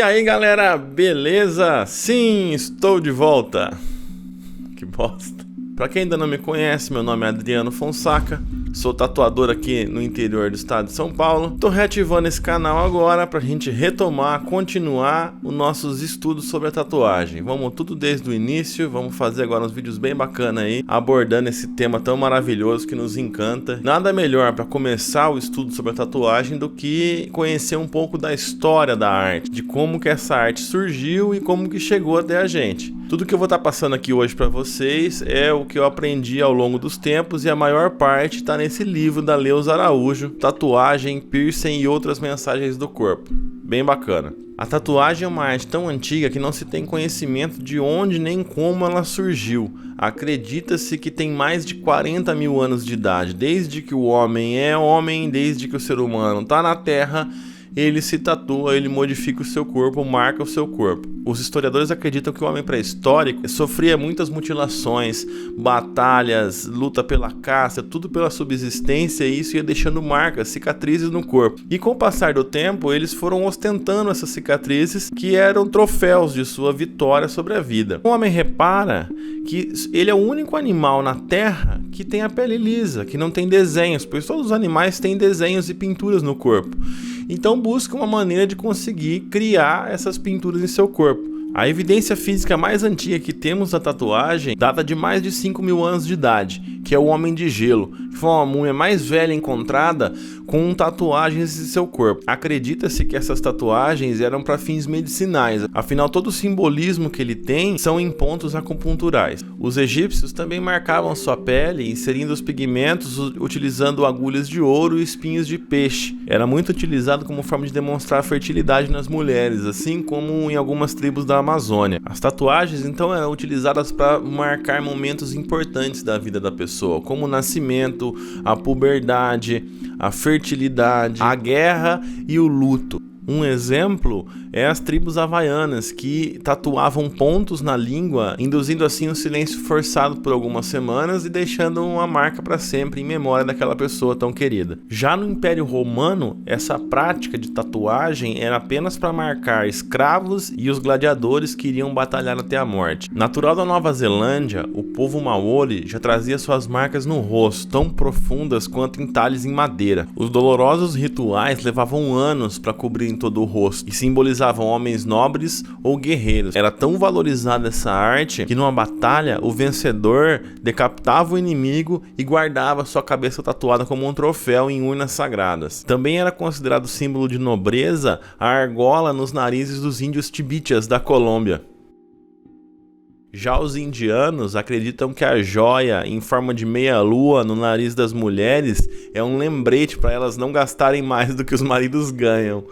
E aí galera, beleza? Sim, estou de volta. Que bosta. Pra quem ainda não me conhece, meu nome é Adriano Fonsaca. Sou tatuador aqui no interior do estado de São Paulo. Tô reativando esse canal agora pra gente retomar, continuar os nossos estudos sobre a tatuagem. Vamos tudo desde o início, vamos fazer agora uns vídeos bem bacanas aí, abordando esse tema tão maravilhoso que nos encanta. Nada melhor para começar o estudo sobre a tatuagem do que conhecer um pouco da história da arte, de como que essa arte surgiu e como que chegou até a gente. Tudo que eu vou estar passando aqui hoje para vocês é o que eu aprendi ao longo dos tempos e a maior parte está nesse livro da Leusa Araújo, Tatuagem, Piercing e outras mensagens do corpo. Bem bacana. A tatuagem é uma arte tão antiga que não se tem conhecimento de onde nem como ela surgiu. Acredita-se que tem mais de 40 mil anos de idade, desde que o homem é homem, desde que o ser humano está na Terra. Ele se tatua, ele modifica o seu corpo, marca o seu corpo. Os historiadores acreditam que o homem pré-histórico sofria muitas mutilações, batalhas, luta pela caça, tudo pela subsistência, e isso ia deixando marcas, cicatrizes no corpo. E com o passar do tempo, eles foram ostentando essas cicatrizes que eram troféus de sua vitória sobre a vida. O homem repara que ele é o único animal na Terra que tem a pele lisa, que não tem desenhos, pois todos os animais têm desenhos e pinturas no corpo. Então busca uma maneira de conseguir criar essas pinturas em seu corpo. A evidência física mais antiga que temos da tatuagem data de mais de 5 mil anos de idade, que é o Homem de Gelo, que foi uma múmia mais velha encontrada com tatuagens em seu corpo. Acredita-se que essas tatuagens eram para fins medicinais, afinal todo o simbolismo que ele tem são em pontos acupunturais. Os egípcios também marcavam sua pele inserindo os pigmentos utilizando agulhas de ouro e espinhos de peixe. Era muito utilizado como forma de demonstrar fertilidade nas mulheres, assim como em algumas tribos da Amazônia. As tatuagens então eram utilizadas para marcar momentos importantes da vida da pessoa, como o nascimento, a puberdade, a fertilidade, a guerra e o luto. Um exemplo é as tribos havaianas, que tatuavam pontos na língua, induzindo assim um silêncio forçado por algumas semanas e deixando uma marca para sempre em memória daquela pessoa tão querida. Já no Império Romano, essa prática de tatuagem era apenas para marcar escravos e os gladiadores que iriam batalhar até a morte. Natural da Nova Zelândia, o povo Maori já trazia suas marcas no rosto, tão profundas quanto entalhes em madeira. Os dolorosos rituais levavam anos para cobrir todo o rosto e simbolizavam homens nobres ou guerreiros. Era tão valorizada essa arte que numa batalha o vencedor decapitava o inimigo e guardava sua cabeça tatuada como um troféu em urnas sagradas. Também era considerado símbolo de nobreza a argola nos narizes dos índios tibitias da Colômbia. Já os indianos acreditam que a joia em forma de meia-lua no nariz das mulheres é um lembrete para elas não gastarem mais do que os maridos ganham.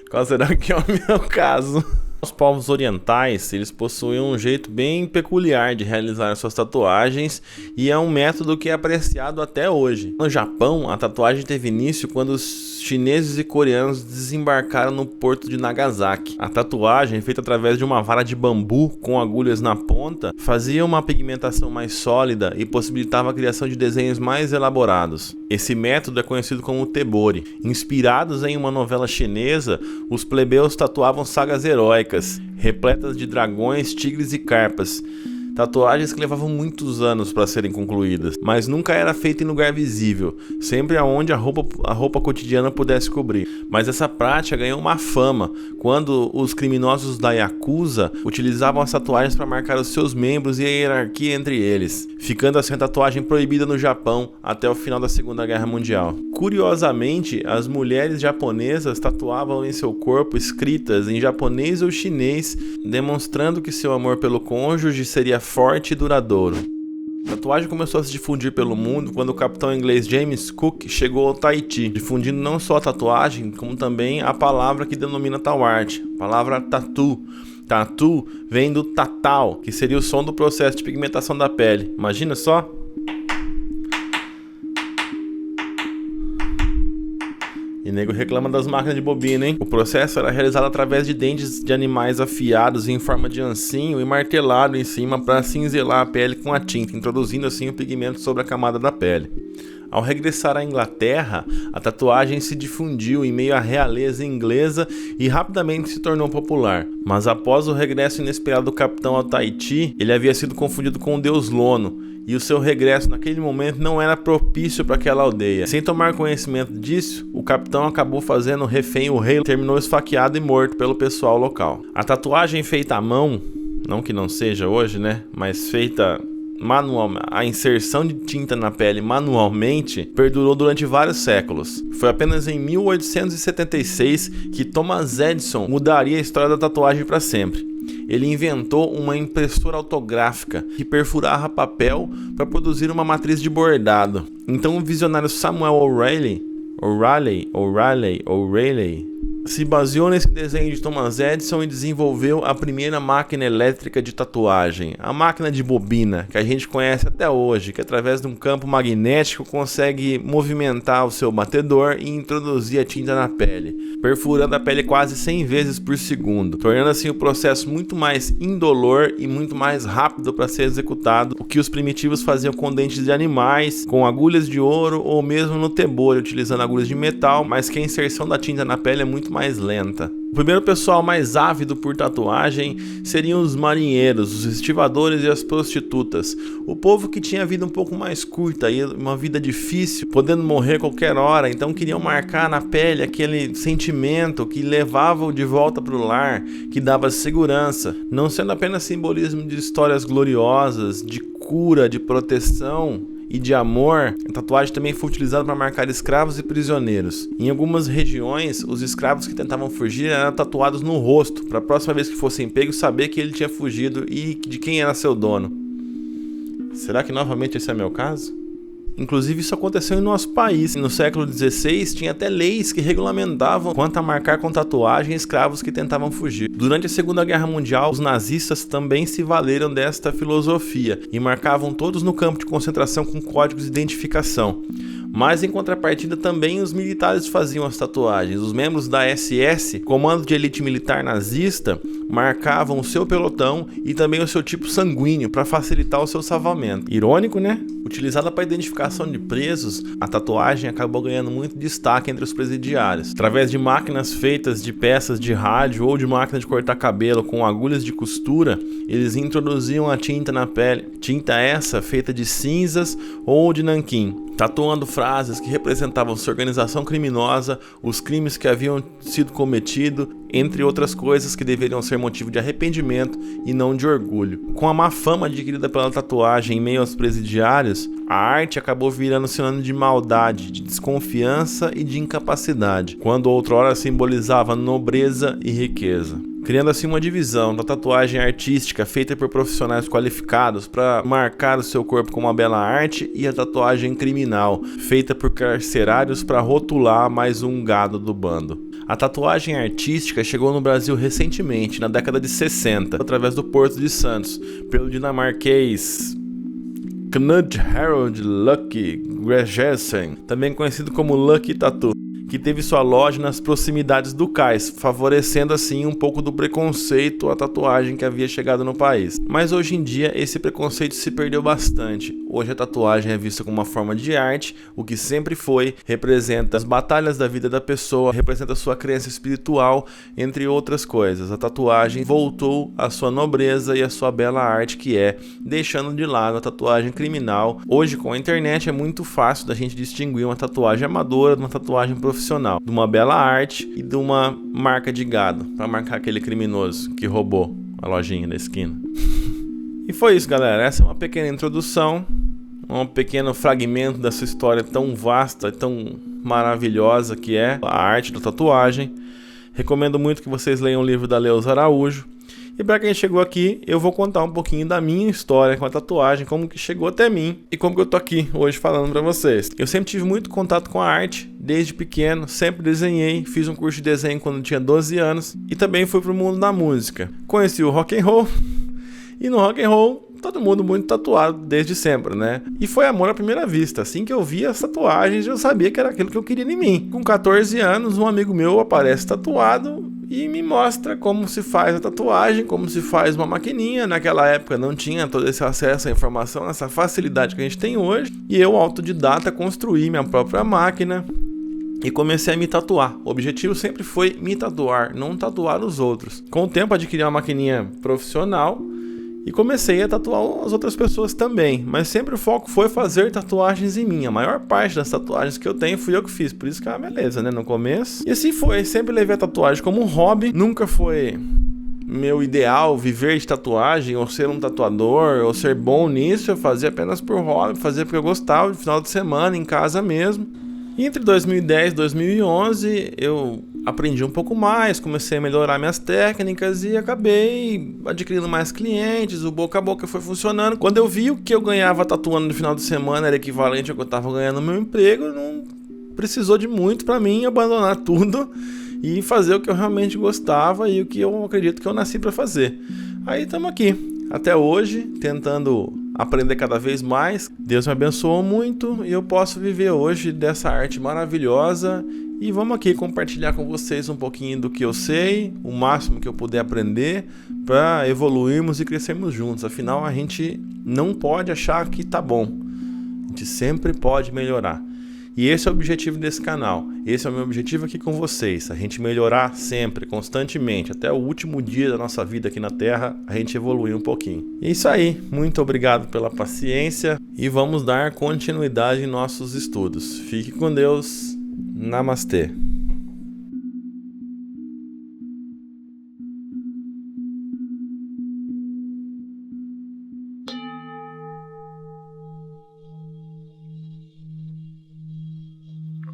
Qual será que é o meu caso? Os povos orientais, eles possuem um jeito bem peculiar de realizar suas tatuagens e é um método que é apreciado até hoje. No Japão, a tatuagem teve início quando os chineses e coreanos desembarcaram no porto de Nagasaki. A tatuagem, feita através de uma vara de bambu com agulhas na ponta, fazia uma pigmentação mais sólida e possibilitava a criação de desenhos mais elaborados. Esse método é conhecido como tebori. Inspirados em uma novela chinesa, os plebeus tatuavam sagas heróicas, repletas de dragões, tigres e carpas. Tatuagens que levavam muitos anos para serem concluídas, mas nunca era feita em lugar visível, sempre aonde a roupa cotidiana pudesse cobrir. Mas essa prática ganhou uma fama quando os criminosos da Yakuza utilizavam as tatuagens para marcar os seus membros e a hierarquia entre eles, ficando assim a tatuagem proibida no Japão até o final da Segunda Guerra Mundial. Curiosamente, as mulheres japonesas tatuavam em seu corpo escritas em japonês ou chinês, demonstrando que seu amor pelo cônjuge seria forte e duradouro. A tatuagem começou a se difundir pelo mundo quando o capitão inglês James Cook chegou ao Tahiti, difundindo não só a tatuagem, como também a palavra que denomina tal arte, a palavra tatu. Tatu vem do tatal, que seria o som do processo de pigmentação da pele. Imagina só! E nego reclama das máquinas de bobina, hein? O processo era realizado através de dentes de animais afiados em forma de ancinho e martelado em cima para cinzelar a pele com a tinta, introduzindo assim o pigmento sobre a camada da pele. Ao regressar à Inglaterra, a tatuagem se difundiu em meio à realeza inglesa e rapidamente se tornou popular. Mas após o regresso inesperado do capitão ao Tahiti, ele havia sido confundido com o deus Lono, e o seu regresso naquele momento não era propício para aquela aldeia. Sem tomar conhecimento disso, o capitão acabou fazendo refém o rei, terminou esfaqueado e morto pelo pessoal local. A tatuagem feita à mão, não que não seja hoje, né, mas feita manualmente, a inserção de tinta na pele manualmente perdurou durante vários séculos. Foi apenas em 1876 que Thomas Edison mudaria a história da tatuagem para sempre. Ele inventou uma impressora autográfica que perfurava papel para produzir uma matriz de bordado. Então o visionário Samuel O'Reilly se baseou nesse desenho de Thomas Edison e desenvolveu a primeira máquina elétrica de tatuagem, a máquina de bobina, que a gente conhece até hoje, que através de um campo magnético consegue movimentar o seu batedor e introduzir a tinta na pele, perfurando a pele quase 100 vezes por segundo, tornando assim o processo muito mais indolor e muito mais rápido para ser executado, o que os primitivos faziam com dentes de animais, com agulhas de ouro ou mesmo no tebore, utilizando agulhas de metal, mas que a inserção da tinta na pele é muito mais lenta. O primeiro pessoal mais ávido por tatuagem seriam os marinheiros, os estivadores e as prostitutas. O povo que tinha vida um pouco mais curta e uma vida difícil, podendo morrer a qualquer hora, então queriam marcar na pele aquele sentimento que levava-o de volta para o lar, que dava segurança, não sendo apenas simbolismo de histórias gloriosas, de cura, de proteção e de amor. A tatuagem também foi utilizada para marcar escravos e prisioneiros. Em algumas regiões, os escravos que tentavam fugir eram tatuados no rosto, para a próxima vez que fossem pegos saber que ele tinha fugido e de quem era seu dono. Será que novamente esse é meu caso? Inclusive isso aconteceu em nosso país. No século XVI tinha até leis que regulamentavam quanto a marcar com tatuagem escravos que tentavam fugir. Durante a Segunda Guerra Mundial, os nazistas também se valeram desta filosofia e marcavam todos no campo de concentração com códigos de identificação. Mas em contrapartida também os militares faziam as tatuagens. Os membros da SS, Comando de Elite Militar Nazista, marcavam o seu pelotão e também o seu tipo sanguíneo para facilitar o seu salvamento. Irônico, né? Utilizada para identificação de presos, a tatuagem acabou ganhando muito destaque entre os presidiários. Através de máquinas feitas de peças de rádio ou de máquina de cortar cabelo com agulhas de costura, eles introduziam a tinta na pele. Tinta essa feita de cinzas ou de nanquim, tatuando frases que representavam sua organização criminosa, os crimes que haviam sido cometidos, entre outras coisas que deveriam ser motivo de arrependimento e não de orgulho. Com a má fama adquirida pela tatuagem em meio aos presidiários, a arte acabou virando sinônimo de maldade, de desconfiança e de incapacidade, quando outrora simbolizava nobreza e riqueza, criando assim uma divisão da tatuagem artística feita por profissionais qualificados para marcar o seu corpo com uma bela arte e a tatuagem criminal, feita por carcerários para rotular mais um gado do bando. A tatuagem artística chegou no Brasil recentemente, na década de 60, através do Porto de Santos, pelo dinamarquês Knud Harald Lucky Gregersen, também conhecido como Lucky Tattoo, que teve sua loja nas proximidades do cais, favorecendo assim um pouco do preconceito à tatuagem que havia chegado no país. Mas hoje em dia esse preconceito se perdeu bastante. Hoje a tatuagem é vista como uma forma de arte, o que sempre foi, representa as batalhas da vida da pessoa, representa sua crença espiritual, entre outras coisas. A tatuagem voltou à sua nobreza e à sua bela arte que é, deixando de lado a tatuagem criminal. Hoje com a internet é muito fácil da gente distinguir uma tatuagem amadora de uma tatuagem profissional, de uma bela arte e de uma marca de gado, para marcar aquele criminoso que roubou a lojinha da esquina. E foi isso, galera. Essa é uma pequena introdução, um pequeno fragmento dessa história tão vasta e tão maravilhosa que é a arte da tatuagem. Recomendo muito que vocês leiam o livro da Leusa Araújo. E para quem chegou aqui, eu vou contar um pouquinho da minha história com a tatuagem, como que chegou até mim e como que eu tô aqui hoje falando para vocês. Eu sempre tive muito contato com a arte, desde pequeno, sempre desenhei, fiz um curso de desenho quando tinha 12 anos e também fui pro mundo da música. Conheci o rock and roll e no rock and roll todo mundo muito tatuado desde sempre, né? E foi amor à primeira vista. Assim que eu vi as tatuagens, eu sabia que era aquilo que eu queria em mim. Com 14 anos, um amigo meu aparece tatuado e me mostra como se faz a tatuagem, como se faz uma maquininha. Naquela época não tinha todo esse acesso à informação, essa facilidade que a gente tem hoje, e eu, autodidata, construí minha própria máquina e comecei a me tatuar. O objetivo sempre foi me tatuar, não tatuar os outros. Com o tempo adquiri uma maquininha profissional e comecei a tatuar as outras pessoas também, mas sempre o foco foi fazer tatuagens em mim. A maior parte das tatuagens que eu tenho fui eu que fiz, por isso que é uma beleza, né, no começo. E assim foi, sempre levei a tatuagem como um hobby, nunca foi meu ideal viver de tatuagem, ou ser um tatuador, ou ser bom nisso. Eu fazia apenas por hobby, fazia porque eu gostava, de final de semana, em casa mesmo. E entre 2010 e 2011 eu aprendi um pouco mais, comecei a melhorar minhas técnicas e acabei adquirindo mais clientes, o boca a boca foi funcionando. Quando eu vi o que eu ganhava tatuando no final de semana era equivalente ao que eu estava ganhando no meu emprego, não precisou de muito para mim abandonar tudo e fazer o que eu realmente gostava e o que eu acredito que eu nasci para fazer. Aí estamos aqui, até hoje, tentando aprender cada vez mais. Deus me abençoou muito e eu posso viver hoje dessa arte maravilhosa. E vamos aqui compartilhar com vocês um pouquinho do que eu sei, o máximo que eu puder aprender, para evoluirmos e crescermos juntos. Afinal, a gente não pode achar que tá bom. A gente sempre pode melhorar. E esse é o objetivo desse canal. Esse é o meu objetivo aqui com vocês. A gente melhorar sempre, constantemente. Até o último dia da nossa vida aqui na Terra, a gente evoluir um pouquinho. É isso aí. Muito obrigado pela paciência. E vamos dar continuidade em nossos estudos. Fique com Deus. Namastê.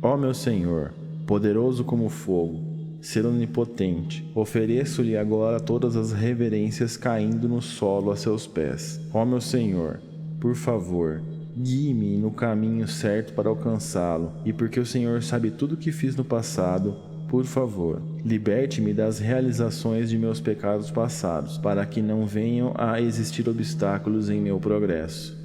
Ó meu Senhor, poderoso como fogo, ser onipotente, ofereço-lhe agora todas as reverências caindo no solo a seus pés. Ó meu Senhor, por favor, guie-me no caminho certo para alcançá-lo, e porque o Senhor sabe tudo o que fiz no passado, por favor, liberte-me das realizações de meus pecados passados, para que não venham a existir obstáculos em meu progresso.